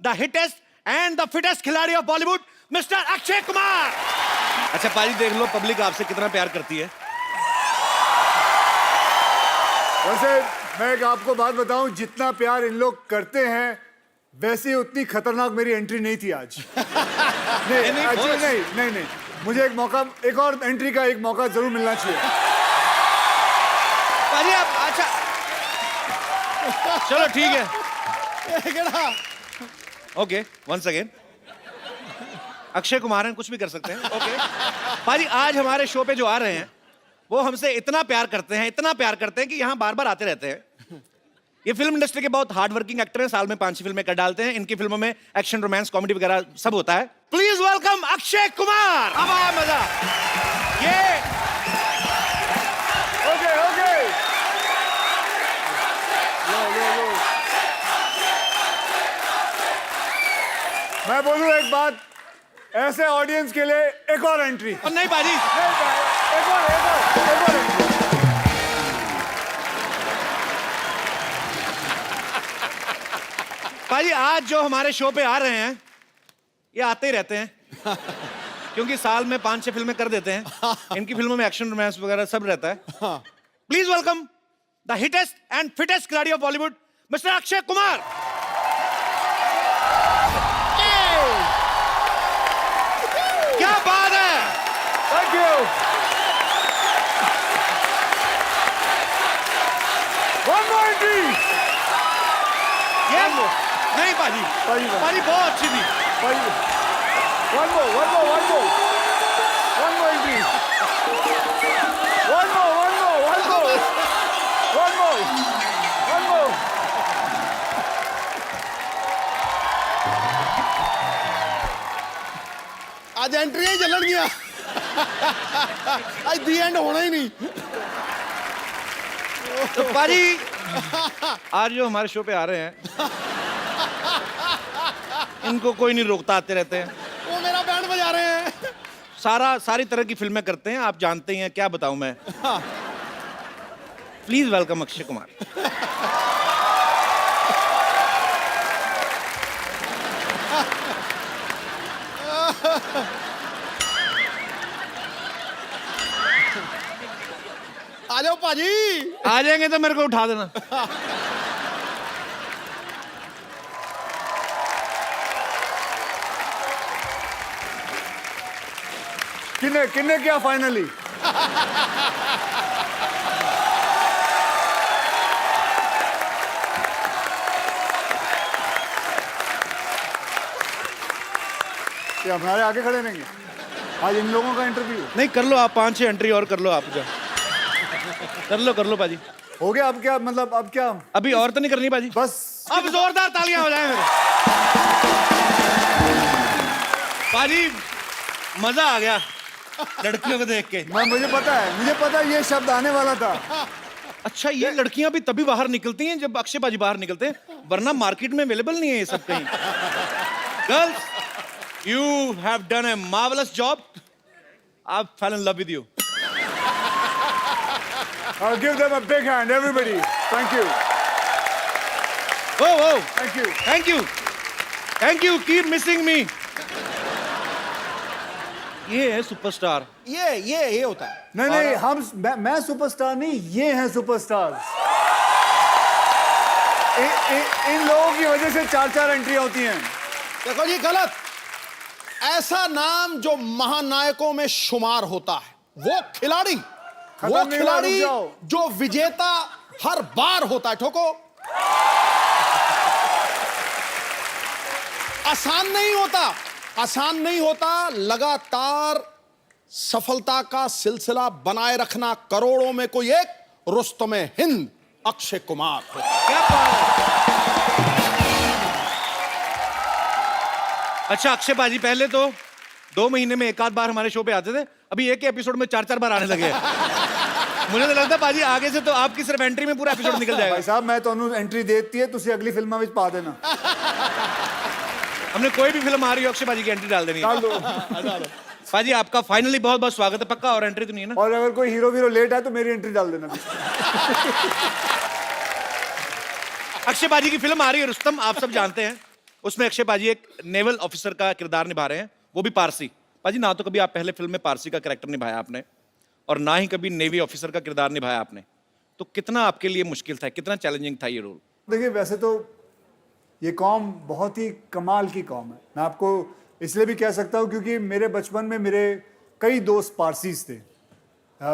The hittest and the fittest खिलाड़ी of Bollywood mister Akshay Kumar. अच्छा पाजी देख लो पब्लिक आपसे कितना प्यार करती है। वैसे मैं एक आपको बात बताऊं, जितना प्यार इन लोग करते हैं वैसे उतनी खतरनाक मेरी एंट्री नहीं थी आज। नहीं, actually नहीं, मुझे एक मौका, एक और एंट्री का एक मौका जरूर मिलना चाहिए। पाजी आप अच्छा चलो ठीक है। Okay once again Akshay Kumar हैं, कुछ भी कर सकते हैं। ओके पाजी आज हमारे शो पे जो आ रहे हैं वो हमसे इतना प्यार करते हैं, इतना प्यार करते हैं कि यहाँ बार बार आते रहते हैं। ये फिल्म इंडस्ट्री के बहुत हार्ड वर्किंग एक्टर हैं, साल में 5 फिल्में कर डालते हैं। इनकी फिल्मों में एक्शन, रोमांस, कॉमेडी वगैरह सब होता है। Please welcome Akshay Kumar. अब आया मजा। ये ओके लो। मैं बोलूं एक बात, ऐसे ऑडियंस के लिए एक और एंट्री। और नहीं पाजी एक और एंट्री। पाजी आज जो हमारे शो पे आ रहे हैं ये आते ही रहते हैं क्योंकि साल में 5-6 फिल्में कर देते हैं। इनकी फिल्मों में एक्शन, रोमांस वगैरह सब रहता है। Please welcome the hittest and fittest खिलाड़ी of Bollywood mister Akshay Kumar. क्या बात है। Thank you. One more entry. ये नहीं पाजी पाजी बहुत अच्छी थी। One more entry. One more. आज एंट्री ही चलन गया। आज दी एंड होना ही नहीं। तो पाजी आज जो हमारे शो पे आ रहे हैं इनको कोई नहीं रोकता, आते रहते हैं। वो मेरा बैंड बजा रहे हैं। सारी तरह की फिल्में करते हैं, आप जानते ही हैं, क्या बताऊं मैं। Please welcome Akshay Kumar. आ जाओ पाजी। आ जाएंगे तो मेरे को उठा देना। किन्ने क्या फाइनली? ये हमारे आगे खड़े रहेंगे आज इन लोगों का इंटरव्यू। नहीं कर लो आप, 5-6 एंट्री और कर लो आप। जा कर लो पाजी। हो गया? अब क्या मतलब, अब क्या? अभी और तो नहीं करनी पाजी, बस अब जोरदार तालियां हो जाए मेरे। पाजी मजा आ गया लड़कियों को देख के। मुझे पता है ये शब्द आने वाला था। अच्छा ये लड़कियां भी तभी बाहर निकलती हैं जब अक्षय पाजी बाहर निकलते हैं, वरना मार्केट में अवेलेबल नहीं है ये सब कहीं। Girls you have done a marvellous job. I fail in love with you. I'll give them a big hand, everybody. Thank you. Oh, Thank you. thank you. Keep missing me. ये है superstar. ये होता है। नहीं, मैं superstar नहीं, ये हैं सुपरस्टार्स। इन लोगों की वजह से 4-4 एंट्री होती हैं। देखो जी गलत। ऐसा नाम जो महानायकों में शुमार होता है वो खिलाड़ी जो विजेता हर बार होता है। ठोको। आसान नहीं होता लगातार सफलता का सिलसिला बनाए रखना। करोड़ों में कोई एक रुस्तमे हिंद अक्षय कुमार हो। क्या बात है। अच्छा अक्षय पाजी पहले तो 2 महीने में 1 आध बार हमारे शो पे आते थे, अभी एक एपिसोड में 4-4 बार आने लगे हैं। मुझे तो लगता पाजी आगे से तो आपकी सिर्फ एंट्री में पूरा एपिसोड निकल जाएगा। भाई साहब मैं तो एंट्री देती है, तुसी अगली फिल्म में पा देना। हमने कोई भी फिल्म आ रही हो अक्षय पाजी की एंट्री डाल देनी है। डाल दो। पाजी आपका फाइनली बहुत बहुत स्वागत है। पक्का और एंट्री तो नहीं है ना? और अगर कोई हीरो वीरो लेट है तो मेरी एंट्री डाल देना। अक्षय पाजी की फिल्म आ रही है रुस्तम, आप सब जानते हैं। उसमें अक्षय पाजी एक नेवल ऑफिसर का किरदार निभा रहे हैं, वो भी पारसी। पाजी ना तो कभी आप पहले फिल्म में पारसी का कैरेक्टर निभाया आपने, और ना ही कभी नेवी ऑफिसर का किरदार निभाया आपने, तो कितना आपके लिए मुश्किल था, कितना चैलेंजिंग था ये रोल? देखिए, वैसे तो ये कौम बहुत ही कमाल की कौम है। मैं आपको इसलिए भी कह सकता हूँ क्योंकि मेरे बचपन में मेरे कई दोस्त पारसीज थे।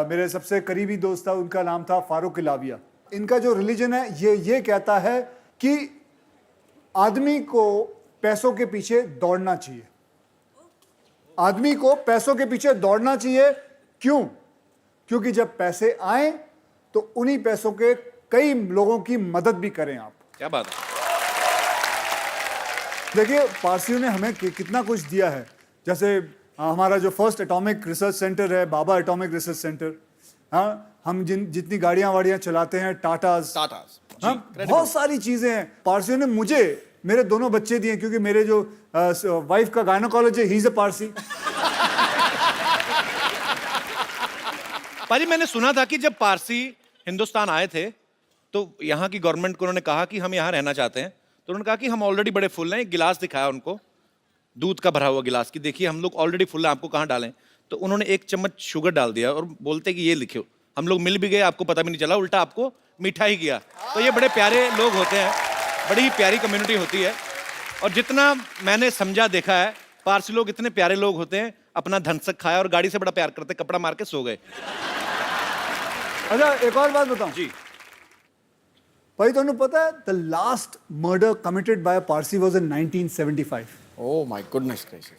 मेरे सबसे करीबी दोस्त था, उनका नाम था फारूक इलाविया। इनका जो रिलीजन है ये कहता है कि आदमी को पैसों के पीछे दौड़ना चाहिए। आदमी को पैसों के पीछे दौड़ना चाहिए। क्यों? क्योंकि जब पैसे आए तो उन्हीं पैसों के कई लोगों की मदद भी करें आप। क्या बात है। देखिए, पारसियों ने हमें कितना कुछ दिया है। जैसे हमारा जो फर्स्ट एटॉमिक रिसर्च सेंटर है, बाबा एटॉमिक रिसर्च सेंटर। हाँ, हम जितनी गाड़ियां वाड़ियां चलाते हैं, टाटास, हाँ, बहुत सारी चीजें हैं। पारसियों ने मुझे मेरे दोनों बच्चे दिए, क्योंकि मेरे जो वाइफ का गायनोकोलॉजिस्ट है, ही इज अ पारसी। पाजी, मैंने सुना था कि जब पारसी हिंदुस्तान आए थे तो यहाँ की गवर्नमेंट को उन्होंने कहा कि हम यहाँ रहना चाहते हैं, तो उन्होंने कहा कि हम ऑलरेडी बड़े फुल हैं। एक गिलास दिखाया उनको, दूध का भरा हुआ गिलास, की देखिए हम लोग ऑलरेडी फुल हैं, आपको कहाँ डालें? तो उन्होंने एक चम्मच शुगर डाल दिया और बोलते कि ये लिखो। हम लोग मिल भी गए, आपको पता भी नहीं चला, उल्टा आपको मीठा ही किया। तो ये बड़े प्यारे लोग होते हैं, बड़ी ही प्यारी कम्युनिटी होती है। और जितना मैंने समझा देखा है, पारसी लोग इतने प्यारे लोग होते हैं, अपना धनसक खाया और गाड़ी से बड़ा प्यार करते, कपड़ा मार के सो गए। अच्छा, एक और बात बताऊं जी भाई, तुम्हें पता है the last murder committed by a Parsi was in 1975। Oh my goodness gracious.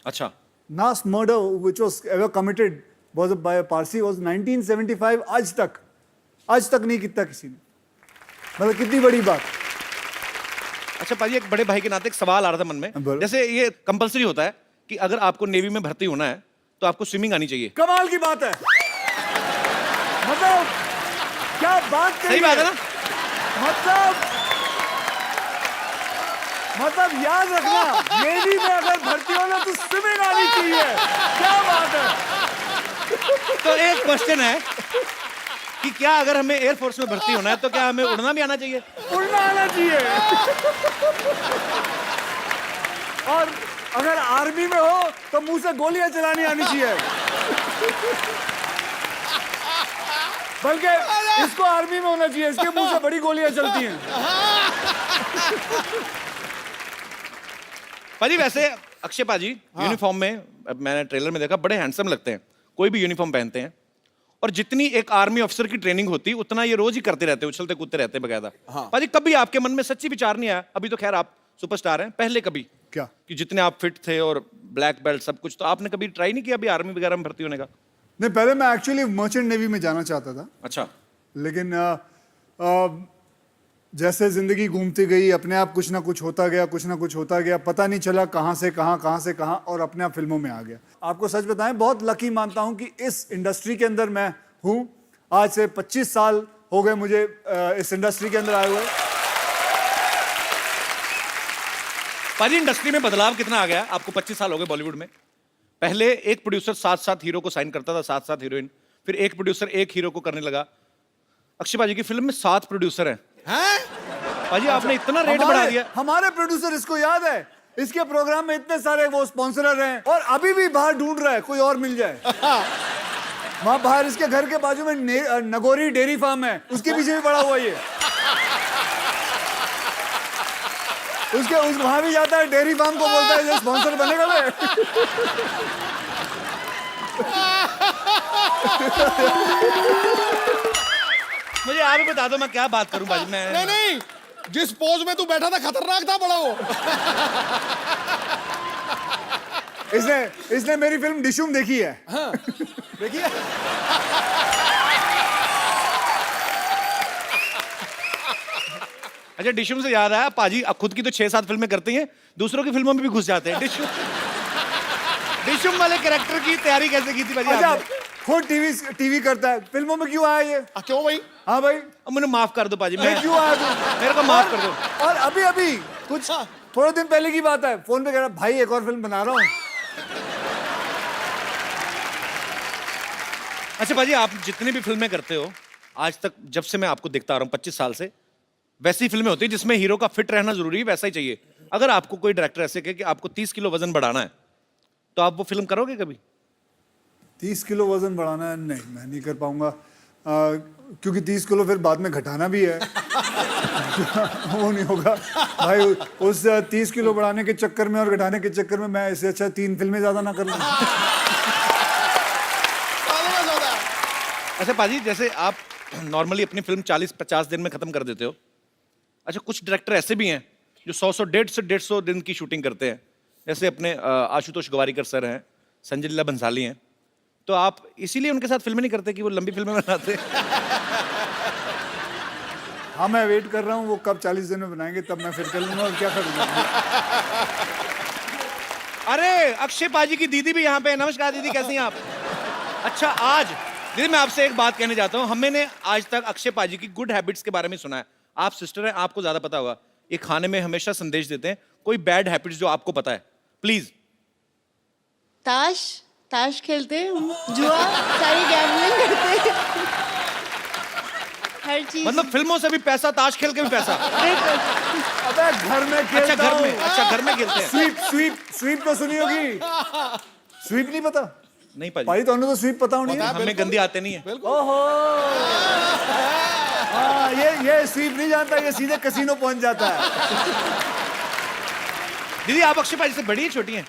अच्छा, last murder which was ever committed was by a Parsi was 1975। आज तक नहीं कितना किसी ने, मतलब कितनी बड़ी बात। अच्छा पाजी, एक बड़े भाई के नाते एक सवाल आ रहा था मन में। बोलो। जैसे ये कंपलसरी होता है कि अगर आपको नेवी में भर्ती होना है तो आपको स्विमिंग आनी चाहिए। कमाल की बात है, मतलब क्या बात कही सही बात है ना? मतलब याद रखना, नेवी में अगर भर्ती होना तो स्विमिंग आनी चाहिए। क्या बात है। तो एक क्वेश्चन है कि क्या अगर हमें एयरफोर्स में भर्ती होना है तो क्या हमें उड़ना भी आना चाहिए? उड़ना आना चाहिए। और अगर आर्मी में हो तो मुंह से गोलियां चलानी आनी चाहिए। बल्कि इसको आर्मी में होना चाहिए, इसके मुंह से बड़ी गोलियां चलती हैं। पाजी, वैसे अक्षय पाजी यूनिफॉर्म में, मैंने ट्रेलर में देखा, बड़े हैंडसम लगते हैं, कोई भी यूनिफॉर्म पहनते हैं। और जितनी एक आर्मी ऑफिसर की ट्रेनिंग होती है उतना ये रोज ही करते रहते हैं, उछलते कूदते रहते हैं बकायदा। पाजी, कभी आपके मन में सच्ची विचार नहीं आया? अभी तो खैर आप सुपरस्टार हैं, पहले कभी क्या कि जितने आप फिट थे और ब्लैक बेल्ट सब कुछ, तो आपने कभी ट्राई नहीं किया अभी आर्मी वगैरह में भर्ती होने का? नहीं, पहले मैं एक्चुअली मर्चेंट नेवी में जाना चाहता था, अच्छा, लेकिन जैसे जिंदगी घूमती गई, अपने आप कुछ ना कुछ होता गया, पता नहीं चला कहाँ से कहाँ, और अपने आप फिल्मों में आ गया। आपको सच बताएं, बहुत लकी मानता हूं कि इस इंडस्ट्री के अंदर मैं हूं। आज से 25 साल हो गए मुझे इस इंडस्ट्री के अंदर आए हुए। पाजी, इंडस्ट्री में बदलाव कितना आ गया? आपको 25 साल हो गए बॉलीवुड में। पहले एक प्रोड्यूसर 7-7 हीरो को साइन करता था, 7-7 हीरोइन, फिर एक प्रोड्यूसर एक हीरो को करने लगा। अक्षय पाजी की फिल्म में 7 प्रोड्यूसर हैं। पाजी, आपने इतना रेट बढ़ा दिया। हमारे प्रोड्यूसर, इसको याद है, इसके प्रोग्राम में इतने सारे वो स्पॉन्सरर हैं, और अभी भी बाहर ढूंढ रहा है कोई और मिल जाए। वहां बाहर इसके घर के बाजू में नगोरी डेयरी फार्म है, उसके पीछे भी पड़ा हुआ ये। वहां भी जाता है, डेयरी फार्म को बोलता है ये स्पॉन्सर बनेगा मैं। मुझे आप ही बता दो मैं क्या बात करूं पाजी। मैं नहीं, जिस पोज में तू बैठा था खतरनाक था बड़ा वो। इसने मेरी फिल्म डिशुम देखी है। हाँ, देखिए। अच्छा, डिशुम से याद आया, पाजी खुद की तो 6-7 फिल्में करती हैं, दूसरों की फिल्मों में भी घुस जाते हैं। डिशुम वाले कैरेक्टर की तैयारी कैसे की थी पाजी? अच्छा, आपने? खुद टीवी करता है, फिल्मों में क्यों आया ये? क्यों भाई? हाँ भाई, अब मुझे माफ कर दो पाजी, मैं क्यों आया तू? मेरे को माफ कर दो। और अभी कुछ थोड़े दिन पहले की बात है, फोन पे कह रहा, भाई एक और फिल्म बना रहा हूँ। अच्छा पाजी, आप जितनी भी फिल्में करते हो आज तक, जब से मैं आपको देखता आ रहा हूँ 25 साल से, वैसी फिल्में होती है जिसमें हीरो का फिट रहना जरूरी है, वैसा ही चाहिए। अगर आपको कोई डायरेक्टर ऐसे कहे कि आपको 30 किलो वजन बढ़ाना है, तो आप वो फिल्म करोगे कभी? 30 किलो वजन बढ़ाना है? नहीं, मैं नहीं कर पाऊंगा, क्योंकि 30 किलो फिर बाद में घटाना भी है। वो नहीं होगा भाई, उस 30 किलो बढ़ाने के चक्कर में और घटाने के चक्कर में मैं इससे अच्छा 3 फिल्में ज्यादा ना कर लूं। अच्छा पाजी, जैसे आप नॉर्मली अपनी फिल्म 40-50 दिन में खत्म कर देते हो, अच्छा कुछ डायरेक्टर ऐसे भी हैं जो 100 150 दिन की शूटिंग करते हैं, जैसे अपने आशुतोष गवारीकर सर हैं, संजय लीला भंसाली हैं, तो आप इसीलिए उनके साथ फिल्में नहीं करते कि वो लंबी फिल्में बनाते हैं? हाँ, मैं वेट कर रहा हूँ वो कब 40 दिन में बनाएंगे, तब मैं फिर कर लूंगा और क्या करूँगा। अरे अक्षय पाजी की दीदी भी यहाँ पे है। नमस्कार दीदी, कैसी हैं आप? अच्छा आज दीदी मैं आपसे एक बात कहने जाता हूँ, हमने आज तक अक्षय पाजी की गुड हैबिट्स के बारे में सुना है, आप सिस्टर हैं, आपको ज्यादा पता होगा, ये खाने में हमेशा संदेश देते हैं, कोई बैड हैबिट्स जो आपको पता है प्लीज। ताश खेलते हैं, जुआ, सारी गैम्बलिंग करते हैं, हर चीज। मतलब फिल्मों से भी पैसा, ताश खेल के भी पैसा? अबे घर में खेलता अच्छा घर में, हूँ। अच्छा घर में खेलते हैं। स्वीप तो सुनी होगी, स्वीप नहीं पता? नहीं पाजी, भाई तो स्वीप पता होनी है। हमें गंदी आते नहीं है। ओहो, हाँ, ये स्वीप नहीं जानता, ये सीधे कसीनो पहुंच जाता है। दीदी आप अक्षय पाजी से बड़ी है छोटी हैं?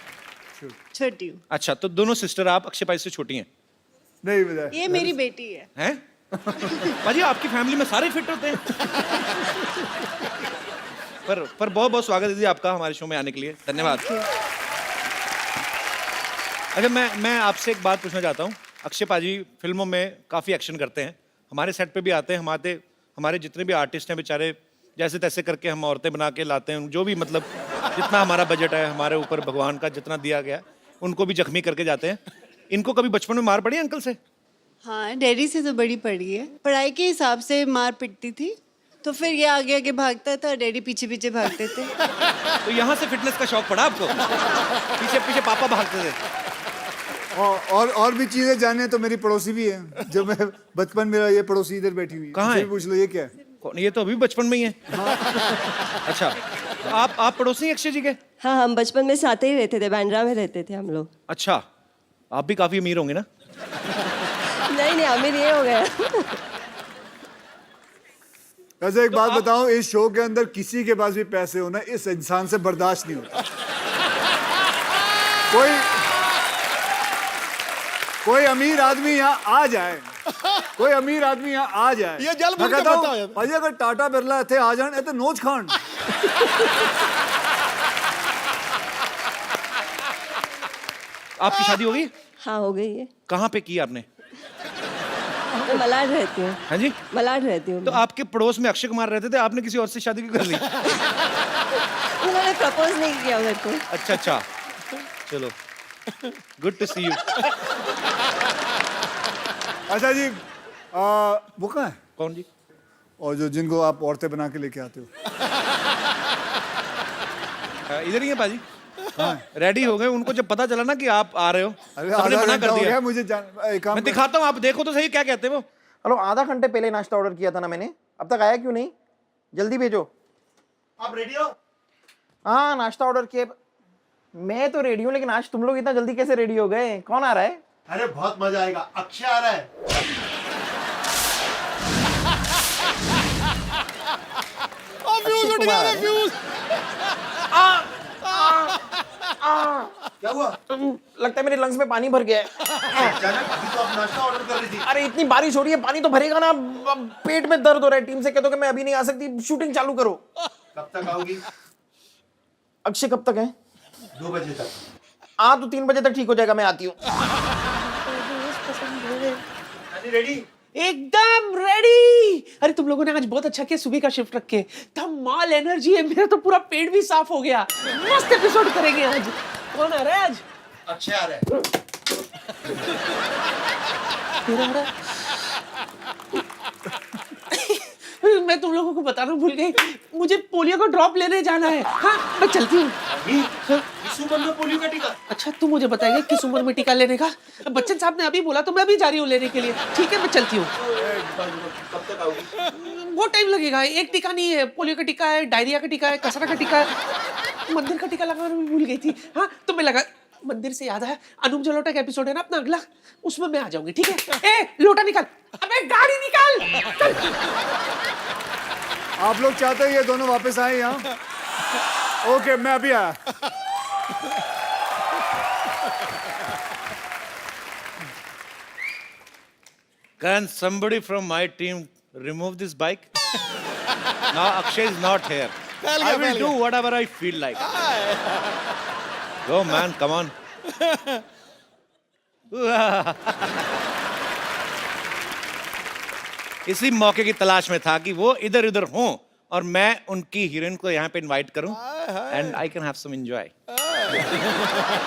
छोटी हूँ। अच्छा तो दोनों सिस्टर आप अक्षय पाजी से छोटी हैं? नहीं पता। ये मेरी बेटी है। हैं? पाजी आपकी फैमिली में सारे फिट होते हैं। पर बहुत बहुत स्वागत है दीदी आपका हमारे शो में आने के लिए, धन्यवाद। अच्छा मैं आपसे एक बात पूछना चाहता हूँ, अक्षय पाजी फिल्मों में काफ़ी एक्शन करते हैं, हमारे सेट पे भी आते हैं, हमारे जितने भी आर्टिस्ट हैं बेचारे जैसे तैसे करके हम औरतें बना के लाते हैं, जो भी मतलब जितना हमारा बजट है, हमारे ऊपर भगवान का जितना दिया गया उनको भी जख्मी करके जाते हैं। इनको कभी बचपन में मार पड़ी है अंकल से? हाँ, डैडी से तो बड़ी पड़ी है, पढ़ाई के हिसाब से मार पिटती थी, तो फिर ये आगे आगे भागता था, डैडी पीछे पीछे भागते थे। तो यहाँ से फिटनेस का शौक पड़ा आपको? पीछे पीछे पापा भागते थे। और भी चीजें जाने तो मेरी पड़ोसी भी है, जो मैं बचपन में, ये पड़ोसी इधर बैठी हुई है। कहाँ है? पूछ लो ये क्या है। ये तो अभी बचपन में ही है। अच्छा तो आप पड़ोसी हैं अक्षय जी के? हाँ, हम बचपन में साथ ही रहते थे, बांद्रा में रहते थे हम लोग। अच्छा आप भी काफी अमीर होंगे ना? नहीं अमीर ये हो गया। वैसे एक बात बताऊं, इस शो के अंदर किसी के पास भी पैसे होना इस इंसान से बर्दाश्त नहीं होता। कोई अमीर आदमी यहाँ आ जाए, कोई अमीर आदमी यहाँ आ जाए, ये जल मैं बुन के कहता हूं, बैठा है। भाई अगर टाटा बिरला थे आ जाए तो नोच खान। आपकी शादी हो गई? हाँ हो गई है। कहाँ पे की आपने? मैं मलाड रहती हूँ। हाँ जी, मलाड रहती हूँ। तो आपके पड़ोस में अक्षय कुमार रहते थे, आपने किसी और से शादी क्यों कर ली? उन्होंने प्रपोज नहीं किया मेरे को। अच्छा अच्छा, चलो गुड टू सी यू। अच्छा जी, वो कहाँ है? कौन जी? और जो जिनको आप औरतें बना के लेके आते हो? इधर ही है पाजी, रेडी हो गए। उनको जब पता चला ना कि आप आ रहे हो, अरे सबने आधा मना घंटा कर हो दिया। गया मुझे एक काम मैं कर- दिखाता हूँ, आप देखो तो सही क्या कहते हैं वो। हेलो, आधा घंटे पहले नाश्ता ऑर्डर किया था ना मैंने, अब तक आया क्यों नहीं? जल्दी भेजो। आप रेडी हो? हाँ, नाश्ता ऑर्डर किया। मैं तो रेडी हूँ, लेकिन आज तुम लोग इतना जल्दी कैसे रेडी हो गए? कौन आ रहा है? अरे बहुत मजा आएगा, अक्षय आ रहा है। फ्यूज उठ गया, फ्यूज। क्या हुआ? लगता है मेरे लंग्स में पानी भर गया है। अचानक अभी तो आप नाश्ता ऑर्डर कर रही थी। अरे इतनी बारिश हो रही है, पानी तो भरेगा ना। अब पेट में दर्द हो रहा है। टीम से कह दो कि मैं अभी नहीं आ सकती, शूटिंग चालू करो। कब तक आओगी? अक्षय कब तक है? 2 बजे तक। हाँ तो 3 बजे तक ठीक हो जाएगा, मैं आती हूँ। रेडी? एकदम रेडी। अरे तुम लोगों ने आज बहुत अच्छा किया सुबह का शिफ्ट रख के, धमाल एनर्जी है, मेरा तो पूरा पेट भी साफ हो गया। मस्त एपिसोड करेंगे आज। कौन आ रहा है आज? अक्षय आ रहा है। तेरा आ रहा है? मैं तुम लोगों को बताना भूल गई, मुझे पोलियो का ड्रॉप लेने जाना है। हाँ मैं चलती हूँ। इस उम्र में पोलियो का टीका? अच्छा तू मुझे बताएगा किस उम्र में टीका लेने का? बच्चन साहब ने अभी बोला तो मैं अभी जा रही हूँ लेने के लिए। ठीक है मैं चलती हूँ। कब तक आओगी? बहुत टाइम लगेगा, एक टीका नहीं है, पोलियो का टीका है, डायरिया का टीका है, कसरा का टीका है। मंदिर का टीका लगाना भी भूल गई थी। हाँ तो मैं लगा, मंदिर से याद है अनूप जलोटा का एपिसोड है ना अपना अगला, उसमें मैं आ जाऊंगी, ठीक है? ए लोटा निकाल, अबे गाड़ी निकाल, चल। आप लोग चाहते हैं ये दोनों वापस आए यहाँ? ओके, मैं अभी आया। Can somebody from my team remove this bike? Now Akshay is not here. I will do whatever I feel like. Go man, come on. इसी मौके की तलाश में था कि वो इधर उधर हों और मैं उनकी हीरोइन को यहाँ पे इनवाइट करूं and I can have some enjoy.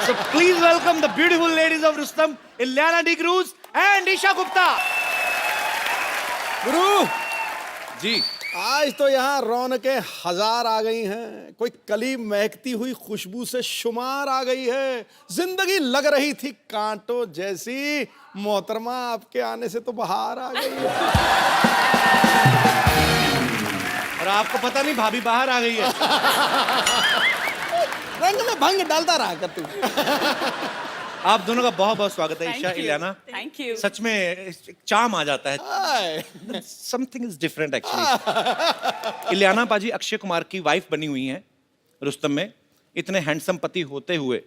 So please welcome the beautiful ladies of Rustom, Ileana D'Cruz and Isha Gupta. गुरु जी आज तो यहाँ रौनकें हजार आ गई हैं, कोई कली महकती हुई खुशबू से शुमार आ गई है, जिंदगी लग रही थी कांटों जैसी, मोहतरमा आपके आने से तो बाहर आ गई है। और आपको पता नहीं भाभी बाहर आ गई है। रंग में भंग डालता रहा कर तू। आप दोनों का बहुत बहुत स्वागत है ईशा, इलियाना। Thank you. सच में चाम आ जाता है। Something is different actually. Ileana पाजी अक्षय कुमार की वाइफ बनी हुई हैं रुस्तम में। इतने हैंडसम पति होते हुए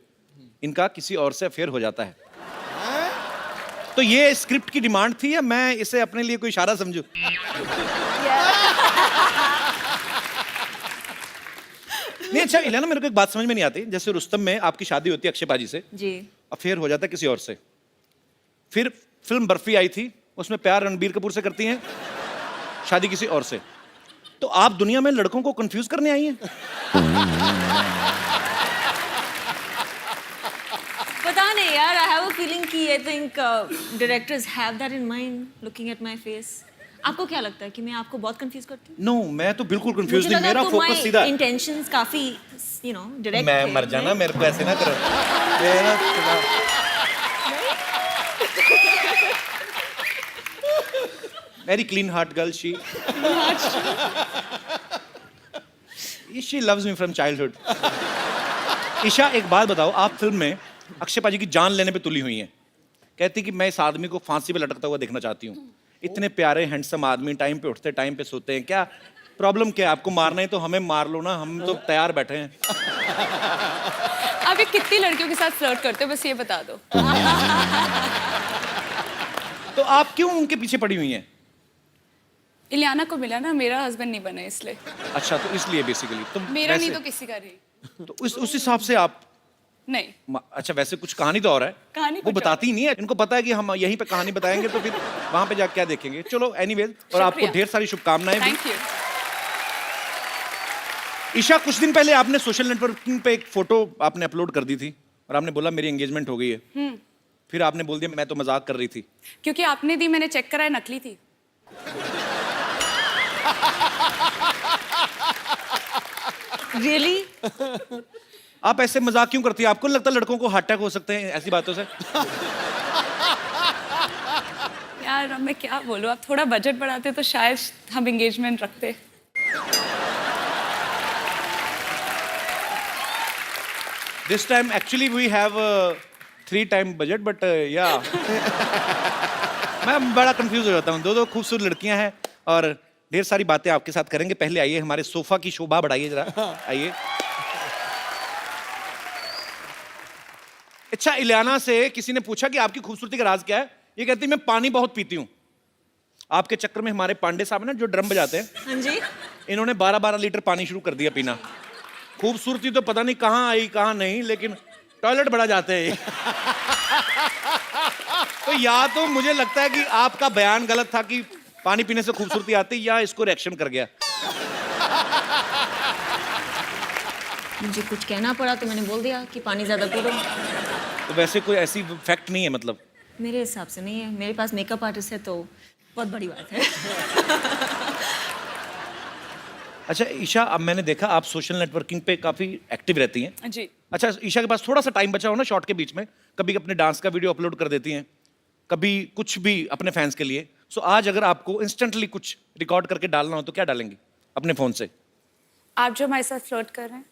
इनका किसी और से अफेयर हो जाता है। तो ये स्क्रिप्ट की डिमांड थी या मैं इसे अपने लिए कोई इशारा समझूं? नहीं अच्छा इलियाना, मेरे को एक बात समझ में नहीं आती। जैसे रुस्तम में आपकी शादी होती है अक्षय पाजी से, जी। अफेयर हो जाता है किसी और से। फिर फिल्म बर्फी आई थी, उसमें प्यार रणबीर कपूर से करती हैं, शादी किसी और से। तो आप दुनिया में लड़कों को कंफ्यूज करने आई हैं? पता नहीं यार, आई हैव अ फीलिंग कि I think directors have that in mind looking at my face. आपको क्या लगता है कि मैं आपको बहुत कंफ्यूज करती हूँ? नो, मैं तो बिल्कुल कंफ्यूज नहीं, मेरा फोकस सीधा है। इंटेंशंस काफी यू नो डायरेक्ट। मैं मर जाना, मेरे को ऐसे ना करो। Very clean heart girl she loves me from childhood. Isha एक बात बताओ, आप फिल्म में अक्षय पाजी की जान लेने पे तुली हुई हैं। कहती कि मैं इस आदमी को फांसी पे लटकता हुआ देखना चाहती हूँ। इतने प्यारे हैंडसम आदमी, टाइम पे उठते टाइम पे सोते हैं, क्या प्रॉब्लम क्या है? आपको मारना है तो हमें मार लो ना, हम तो तैयार बैठे हैं। आप ये कितनी लड़कियों के साथ फ्लर्ट करते हो, बस ये बता दो। तो आप क्यों उनके पीछे पड़ी हुई हैं? इलियाना को मिला ना, मेरा हस्बैंड नहीं बना इसलिए। अच्छा, तो इसलिए बेसिकली तो मेरा नहीं तो किसी का नहीं। तो उस हिसाब से आप नहीं। अच्छा, वैसे कुछ कहानी तो और है, कहानी वो बताती ही नहीं है। इनको पता है कि हम यहीं पे कहानी बताएंगे तो फिर वहां पे जाके क्या देखेंगे। चलो एनीवेज, और आपको ढेर सारी शुभकामनाएं भी। Thank you. ईशा, कुछ दिन पहले आपने सोशल नेटवर्किंग पे एक फोटो आपने अपलोड कर दी थी और आपने बोला मेरी एंगेजमेंट हो गई है। फिर आपने बोल दिया मैं तो मजाक कर रही थी। क्योंकि आपने दी, मैंने चेक कराया, नकली थी। रियली? आप ऐसे मजाक क्यों करती है? आपको लगता है लड़कों को हार्ट अटैक हो सकते हैं ऐसी बातों से? यार अब मैं क्या बोलूं, आप थोड़ा बजट बढ़ाते तो शायद हम एंगेजमेंट रखते। This time actually we have a 3-time budget, but yeah. मैं बड़ा कंफ्यूज हो जाता हूँ। दो खूबसूरत लड़कियां हैं और ढेर सारी बातें आपके साथ करेंगे। पहले आइए, हमारे सोफा की शोभा बढ़ाइए जरा, आइए। अच्छा, इलियाना से किसी ने पूछा कि आपकी खूबसूरती का राज क्या है? ये कहती मैं पानी बहुत पीती हूँ। आपके चक्कर में हमारे पांडे साहब है ना, जो ड्रम बजाते हैं, हाँ जी। इन्होंने 12-12 लीटर पानी शुरू कर दिया पीना। खूबसूरती तो पता नहीं कहाँ आई कहाँ नहीं, लेकिन टॉयलेट बड़ा जाते हैं। तो या तो मुझे लगता है कि आपका बयान गलत था कि पानी पीने से खूबसूरती आती, या इसको रिएक्शन कर गया। मुझे कुछ कहना पड़ा तो मैंने बोल दिया कि पानी ज्यादा पी लो। तो वैसे कोई ऐसी फैक्ट नहीं है मतलब? मेरे हिसाब से नहीं है, मेरे पास मेकअप आर्टिस्ट है तो बहुत बड़ी बात है। अच्छा ईशा, अब मैंने देखा आप सोशल नेटवर्किंग पे काफी एक्टिव रहती हैं। जी। अच्छा, ईशा के पास थोड़ा सा टाइम बचा हो ना शॉर्ट के बीच में, कभी अपने डांस का वीडियो अपलोड कर देती हैं, कभी कुछ भी अपने फैंस के लिए। सो आज अगर आपको इंस्टेंटली कुछ रिकॉर्ड करके डालना हो तो क्या डालेंगी अपने फोन से? आप जो हमारे साथ फ्लर्ट कर रहे हैं।